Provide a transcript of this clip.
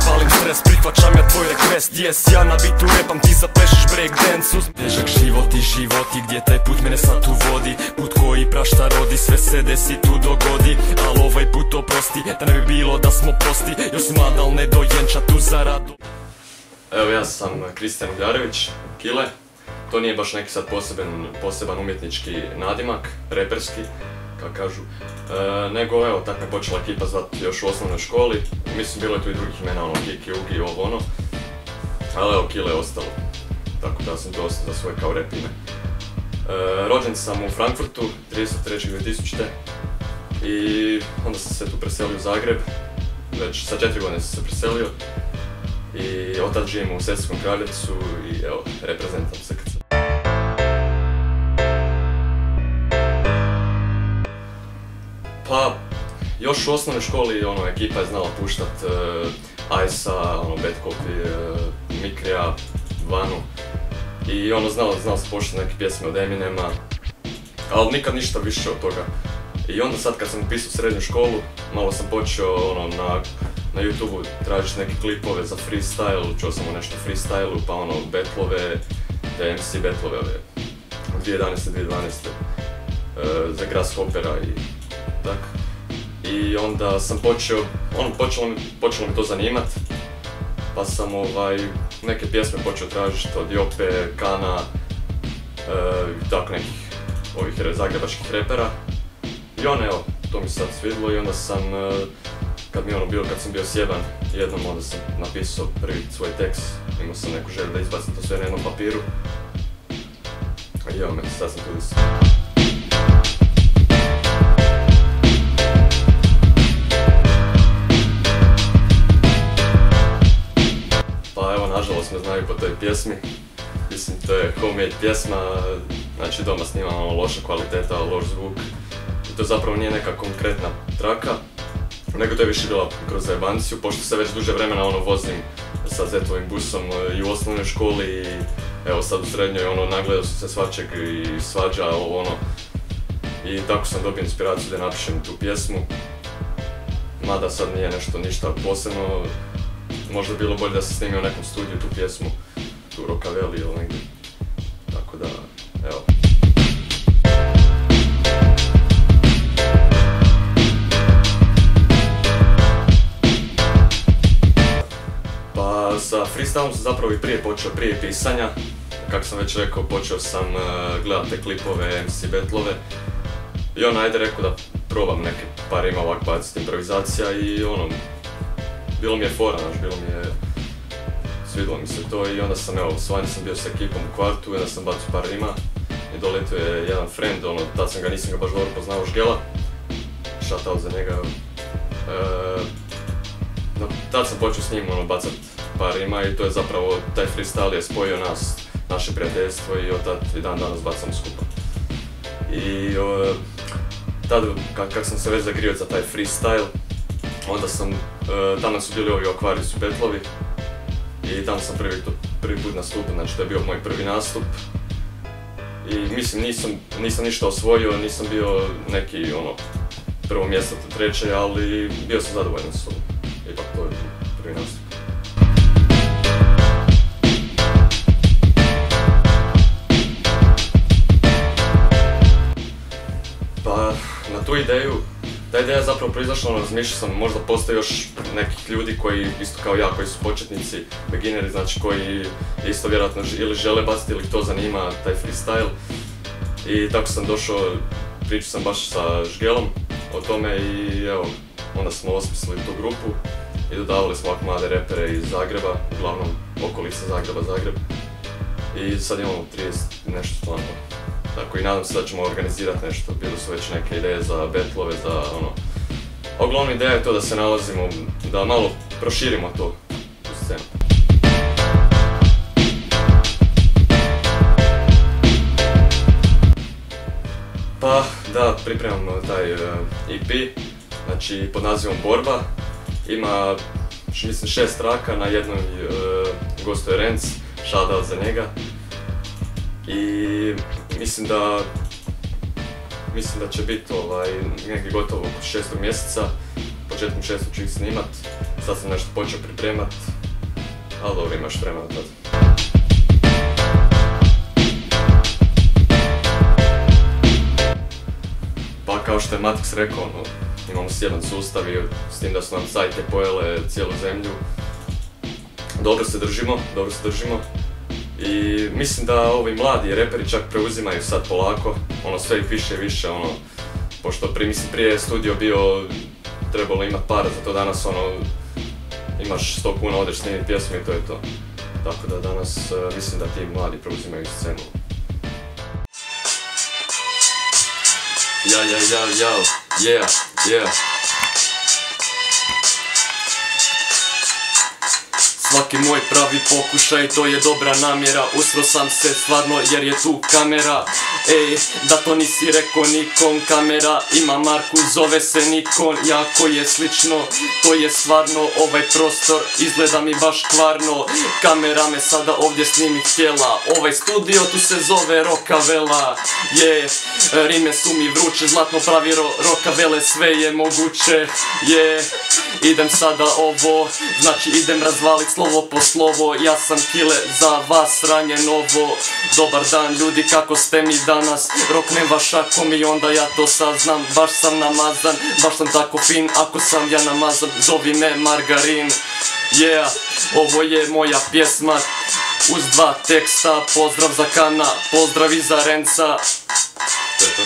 Palim stres, prihvaćam ja tvoj request. Yes, ja na bitu repam, ti zaplešiš breakdance. Težak životi gdje taj put mene sad tu vodi. Put koji prašta rodi, sve se desi tu dogodi. Al ovaj put oprosti, da ne bi bilo da smo prosti. Još si mlada, al ne dojenča tu zaradu. Evo, ja sam Kristijan Ugljarević, Kile. To nije baš neki sad poseban umjetnički nadimak, reperski, kako kažu. Nego evo, tak me počela ekipa zvati još u osnovnoj školi. Mislim, bilo je tu i drugih imena, ono, Kiki, Ugi, ovo ono. Ali evo, Kile je ostalo. Tako da sam to ostao za svoje kao rap ime. Rođen sam u Frankfurtu, 33.2000. I onda sam se tu preselio u Zagreb. Već sa 4 godine sam se preselio. I od tad živim u Sesvetskom Kraljevcu i evo, reprezentam SKC. Pa, još u osnovnoj školi ekipa je znala puštat Ice-a, Bad Copy, Mikrija, Vanu. I znala se puštat neke pjesme od Eminema, ali nikad ništa više od toga. I onda sad kad sam upisao srednju školu, malo sam počeo na YouTube-u tražiti neke klipove za freestyle, čuo sam o nešto freestylu, pa betlove, te MC betlove 2011-2012 za Grasshoppera i tak. I onda sam počelo mi to zanimat, pa sam neke pjesme počeo tražiti od Jope, Kana i tako nekih ovih zagrebačkih repera. I evo, to mi sad svidilo i onda sam, kad sam bio sjeban jednom, onda sam napisao prvi svoj tekst. Imao sam neku želju da izbacim to sve na jednom papiru. I evo me, sad sam tu. Pa evo, nažalost me znaju po toj pjesmi. Mislim, to je homemade pjesma, znači doma snimamo loša kvaliteta, loš zvuk. I to zapravo nije neka konkretna traka, nego to je više bila kroz zajebanciju, pošto se već duže vremena vozim sa zetovim busom i u osnovnoj školi i evo sad u srednjoj nagledao sam se svačeg i svađa ovo ono. I tako sam dobio inspiraciju da napišem tu pjesmu. Mada sad nije ništa posebno, možda bilo bolje da se snimi u nekom studiju tu pjesmu, tu Rokaveli ili negdje. Tako da, evo. Sa freestylom sam zapravo i prije pisanja. Kako sam već rekao, počeo sam gledat te klipove, MC betlove. I ajde rekao da probam neke par rima ovak baciti improvizacija i bilo mi je fora, svidilo mi se to i onda sam, svani sam bio s ekipom u kvartu i onda sam bacio par rima i doletio je jedan friend, tad nisam ga baš dobro poznao, Žgela. Shoutout za njega. Tad sam počeo s njim bacat par rima i to je zapravo, taj freestyle je spojio naše prijateljstvo i od tad i dan danas bacamo skupa. I tad, kak sam se već zagrio za taj freestyle, onda sam, tamo su bili ovi Aquarius betlovi i tamo sam prvi put nastupio, znači to je bio moj prvi nastup. I mislim, nisam ništa osvojio, nisam bio neki prvo mjesto, treće, ali bio sam zadovoljan s sobom. Ipak to je prvi nastup. Pa, na tu ideju, ta ideja je zapravo proizašla, razmišljao sam, možda postoji još nekih ljudi koji, isto kao ja, koji su početnici, beginneri, znači koji isto vjerojatno ili žele baciti ili to zanima, taj freestyle. I tako sam došao, pričao sam baš sa Žgelom o tome i evo, onda smo osmislili tu grupu i dodavali smo ovak mlade repere iz Zagreba, uglavnom okolica Zagreb. I sad imamo 30 nešto članova. Tako i nadam se da ćemo organizirati nešto, bili su već neke ideje za betlove, za A uglavnom ideja je to da se nalazimo, da malo proširimo to, tu scenu. Pa da, pripremamo taj EP, znači pod nazivom Borba. Ima, mislim, 6 traka, na jednoj gostuje Renz, shoutout za njega. I mislim da će biti negdje gotovo oko 6. mjeseca, početkom 6. ću ih snimat, sad sam nešto počeo pripremat, ali dobro, imaš vremena tad. Pa kao što je Matix rekao, imamo jedan sustav i s tim da su nam sajte pojele cijelu zemlju. Dobro se držimo. I mislim da ovi mladi reperi čak preuzimaju sad polako, sve ih više i više, pošto prije je studio bio, trebalo imat para za to, danas imaš 100 kuna, odeš snimit pjesmu i to je to. Tako da danas mislim da ti mladi preuzimaju scenu. Yeah. Svaki moj pravi pokušaj, to je dobra namjera. Usro sam se stvarno jer je tu kamera. Ej, da to nisi rekao nikom. Kamera ima marku, zove se Nikon. Jako je slično, to je stvarno. Ovaj prostor izgleda mi baš kvarno. Kamera me sada ovdje snimi htjela. Ovaj studio tu se zove Rokavela. Rime su mi vruće, zlatno pravi Rokavele, sve je moguće. Idem sada ovo, znači idem razvalit slovo po slovo. Ja sam Kile, za vas sranje novo. Dobar dan ljudi, kako ste mi danas? Roknem vaš akom i onda ja to saznam. Baš sam namazan, baš sam tako fin. Ako sam ja namazan, zovi me Margarin. Ovo je moja pjesma uz 2 teksta. Pozdrav za Kana, pozdrav i za Renca. To je to.